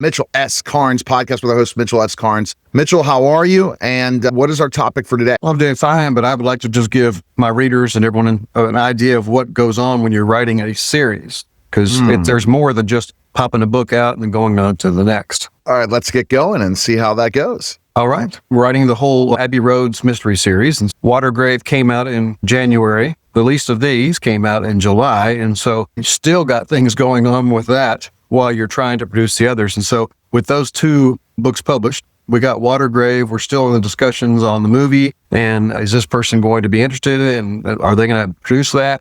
Mitchell S. Karnes Podcast with our host, Mitchell S. Karnes. Mitchell, how are you? And what is our topic for today? Well, I'm doing fine, but I would like to just give my readers and everyone an idea of what goes on when you're writing a series, because there's more than just popping a book out and then going on to the next. All right, let's get going and see how that goes. All right. We're writing the whole Abbey Rhodes Mysteries series, and Watergrave came out in January. The least of these came out in July, and so you still got things going on with that while you're trying to produce the others. And so with those two books published, we got Watergrave. We're still in the discussions on the movie. And is this person going to be interested in, are they going to produce that?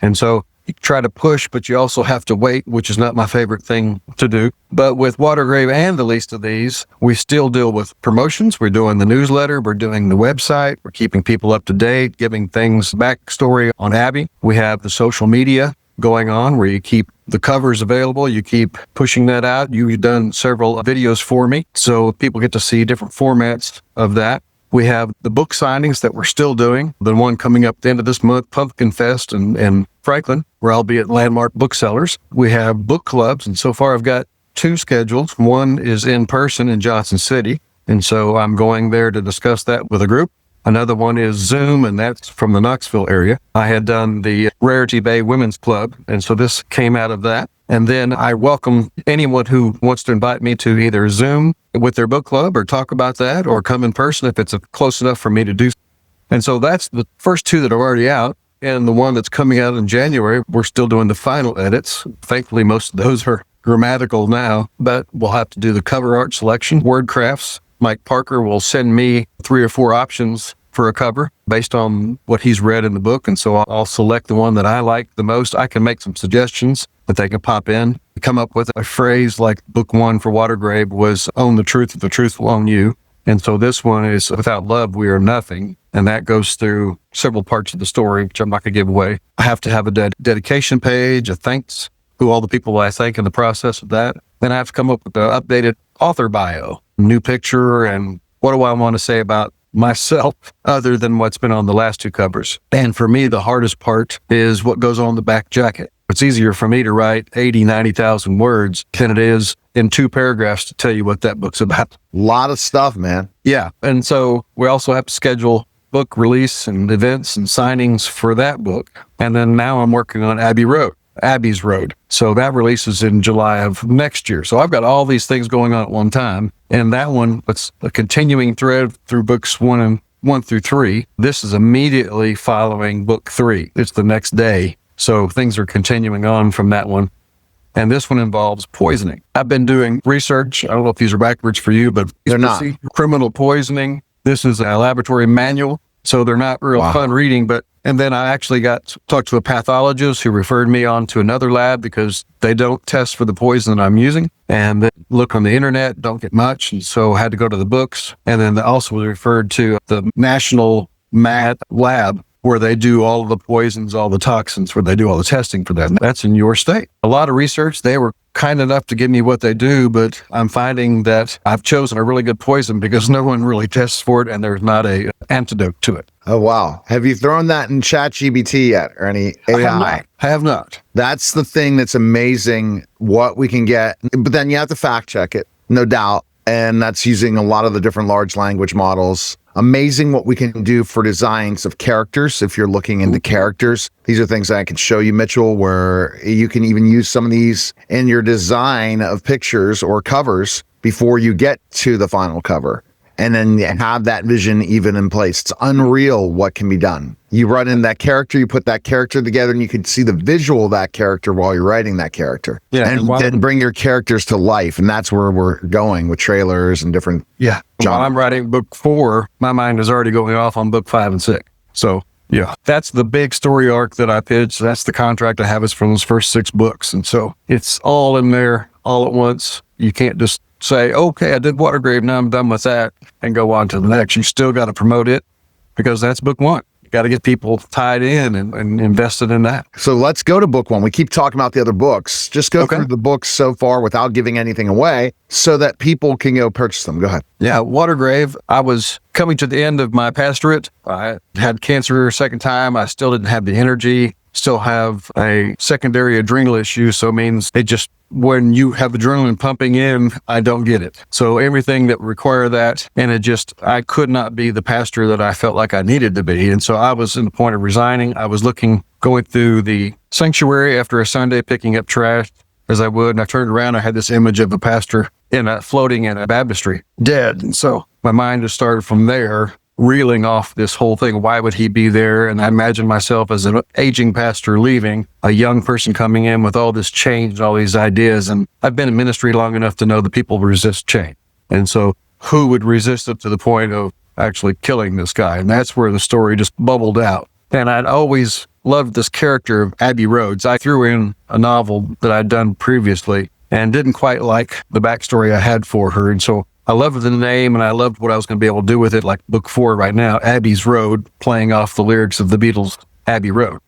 And so you try to push, but you also have to wait, which is not my favorite thing to do. But with Watergrave and the least of these, we still deal with promotions. We're doing the newsletter. We're doing the website. We're keeping people up to date, giving things backstory on Abbey. We have the social media going on where you keep the covers available. You keep pushing that out. You've done several videos for me, so people get to see different formats of that. We have the book signings that we're still doing. The one coming up at the end of this month, Pumpkin Fest in Franklin, where I'll be at Landmark Booksellers. We have book clubs, and so far I've got two scheduled. One is in person in Johnson City, and so I'm going there to discuss that with a group. Another one is Zoom, and that's from the Knoxville area. I had done the Rarity Bay Women's Club, and so this came out of that. And then I welcome anyone who wants to invite me to either Zoom with their book club or talk about that or come in person if it's close enough for me to do. And so that's the first two that are already out. And the one that's coming out in January, we're still doing the final edits. Thankfully, most of those are grammatical now, but we'll have to do the cover art selection, word crafts. Mike Parker will send me 3 or 4 options for a cover based on what he's read in the book. And so I'll select the one that I like the most. I can make some suggestions that they can pop in, come up with a phrase like book 1 for Watergrave was own the truth, the truth will own you. And so this one is without love, we are nothing. And that goes through several parts of the story, which I'm not going to give away. I have to have a dedication page, a thanks to all the people I thank in the process of that. Then I have to come up with an updated author bio, new picture, and what do I want to say about myself other than what's been on the last 2 covers. And for me, the hardest part is what goes on the back jacket. It's easier for me to write 80, 90,000 words than it is in 2 paragraphs to tell you what that book's about. A lot of stuff, man. Yeah. And so we also have to schedule book release and events and signings for that book. And then now I'm working on Abbey's Road. So that releases in July of next year. So I've got all these things going on at one time. And that one, it's a continuing thread through books 1 through 3. This is immediately following book 3. It's the next day. So things are continuing on from that one. And this one involves poisoning. I've been doing research. I don't know if these are backwards for you, but they're not. Criminal poisoning. This is a laboratory manual. So they're not real fun reading, and then I actually talked to a pathologist who referred me on to another lab because they don't test for the poison that I'm using. And they look on the internet, don't get much. And so I had to go to the books. And then also was referred to the National MAD lab where they do all of the poisons, all the toxins, where they do all the testing for that. That's in your state. A lot of research. They were kind enough to give me what they do, but I'm finding that I've chosen a really good poison because no one really tests for it and there's not an antidote to it. Oh, wow. Have you thrown that in ChatGPT yet or any AI? I have not. That's the thing that's amazing, what we can get. But then you have to fact check it, no doubt. And that's using a lot of the different large language models. Amazing what we can do for designs of characters. If you're looking into characters, these are things that I can show you, Mitchell, where you can even use some of these in your design of pictures or covers before you get to the final cover. And then have that vision even in place. It's unreal what can be done. You run in that character, you put that character together, and you can see the visual of that character while you're writing that character. Yeah, and then bring your characters to life. And that's where we're going with trailers and different. Yeah. While I'm writing book 4, my mind is already going off on book 5 and 6. So yeah, that's the big story arc that I pitched. That's the contract I have is from those first 6 books. And so it's all in there all at once. You can't just say, okay, I did Watergrave, now I'm done with that, and go on to the next. You still got to promote it because that's book 1. You got to get people tied in and invested in that. So let's go to book 1. We keep talking about the other books. Just go through the books so far without giving anything away so that people can go purchase them. Go ahead. Yeah, Watergrave, I was coming to the end of my pastorate. I had cancer a second time. I still didn't have the energy. still have a secondary adrenal issue. So it means when you have adrenaline pumping in, I don't get it. So everything that require that, and I could not be the pastor that I felt like I needed to be. And so I was in the point of resigning. I was going through the sanctuary after a Sunday, picking up trash as I would. And I turned around, I had this image of a pastor floating in a baptistry, dead. And so my mind just started from there, reeling off this whole thing. Why would he be there? And I imagined myself as an aging pastor leaving, a young person coming in with all this change and all these ideas. And I've been in ministry long enough to know that people resist change. And so who would resist it to the point of actually killing this guy? And that's where the story just bubbled out. And I'd always loved this character of Abbey Rhodes. I threw in a novel that I'd done previously and didn't quite like the backstory I had for her. And so I loved the name, and I loved what I was going to be able to do with it, like book 4 right now, Abbey's Road, playing off the lyrics of the Beatles' Abbey Road.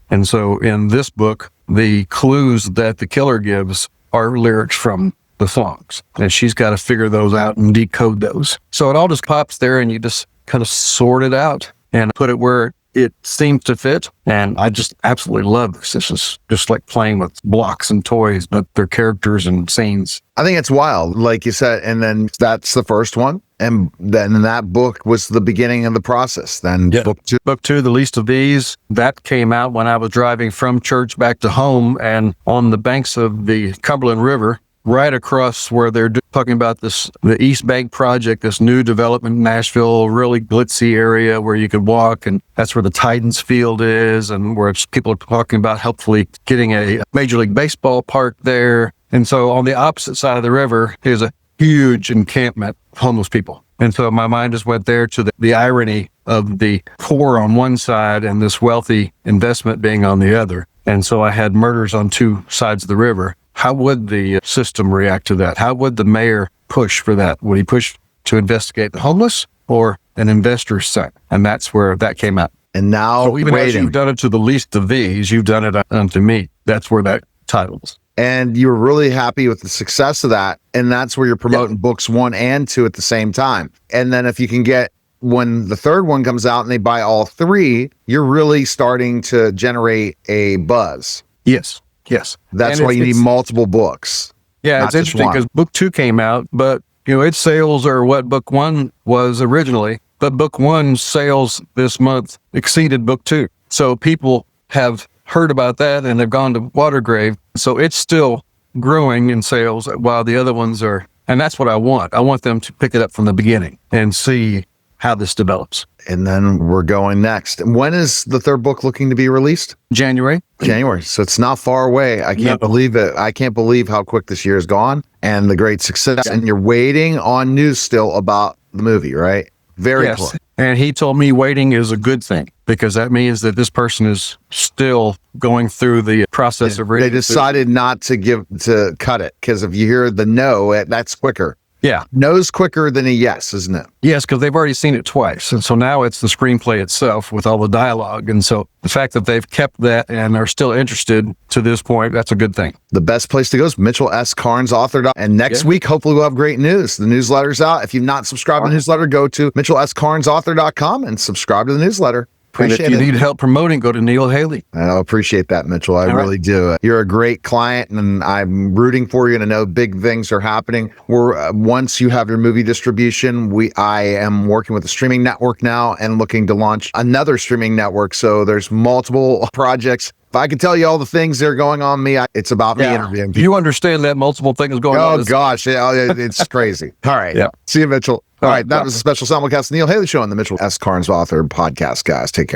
And so in this book, the clues that the killer gives are lyrics from the songs, and she's got to figure those out and decode those. So it all just pops there, and you just kind of sort it out and put it where it seems to fit. And I just absolutely love this. This is just like playing with blocks and toys, but they're characters and scenes. I think it's wild, like you said. And then that's the first one. And then that book was the beginning of the process. Then book 2. Book 2, The Least of These, that came out when I was driving from church back to home, and on the banks of the Cumberland River, right across where they're talking about the East Bank project, this new development in Nashville, really glitzy area where you could walk. And that's where the Titans field is, and where people are talking about hopefully getting a Major League Baseball park there. And so on the opposite side of the river, there's a huge encampment of homeless people. And so my mind just went there to the irony of the poor on one side and this wealthy investment being on the other. And so I had murders on 2 sides of the river. How would the system react to that? How would the mayor push for that? Would he push to investigate the homeless or an investor's son? And that's where that came out. And now, so even as you've done it to The Least of These, you've done it unto me. That's where that title is. And you were really happy with the success of that. And that's where you're promoting books 1 and 2 at the same time. And then if you can get, when the third one comes out and they buy all 3, you're really starting to generate a buzz. Yes. That's why you need multiple books. Yeah, it's interesting because book 2 came out, but its sales are what book 1 was originally. But book 1 sales this month exceeded book 2. So people have heard about that and have gone to Watergrave. So it's still growing in sales while the other ones are. And that's what I want. I want them to pick it up from the beginning and see how this develops. And then we're going next. When is the third book looking to be released? January. So it's not far away. I can't believe it. I can't believe how quick this year has gone and the great success. And you're waiting on news still about the movie, right? Very close. And he told me waiting is a good thing because that means that this person is still going through the process of reading. They decided not to cut it because if you hear the no, that's quicker. Yeah. No's quicker than a yes, isn't it? Yes, because they've already seen it twice. And so now it's the screenplay itself with all the dialogue. And so the fact that they've kept that and are still interested to this point, that's a good thing. The best place to go is Mitchell S. Karnes Author. And next week, hopefully we'll have great news. The newsletter's out. If you've not subscribed to the newsletter, go to mitchellskarnesauthor.com and subscribe to the newsletter. Appreciate it. If you need help promoting, go to Neil Haley. I appreciate that, Mitchell. I really do. You're a great client, and I'm rooting for you to know big things are happening. Once you have your movie distribution, I am working with a streaming network now and looking to launch another streaming network. So there's multiple projects. If I could tell you all the things that are going on me, it's about me interviewing people. You understand that multiple things going on. Oh, gosh. It's crazy. All right. See you, Mitchell. All right. That was a special simulcast of the Neil Haley Show on the Mitchell S. Karnes Author Podcast, guys. Take care.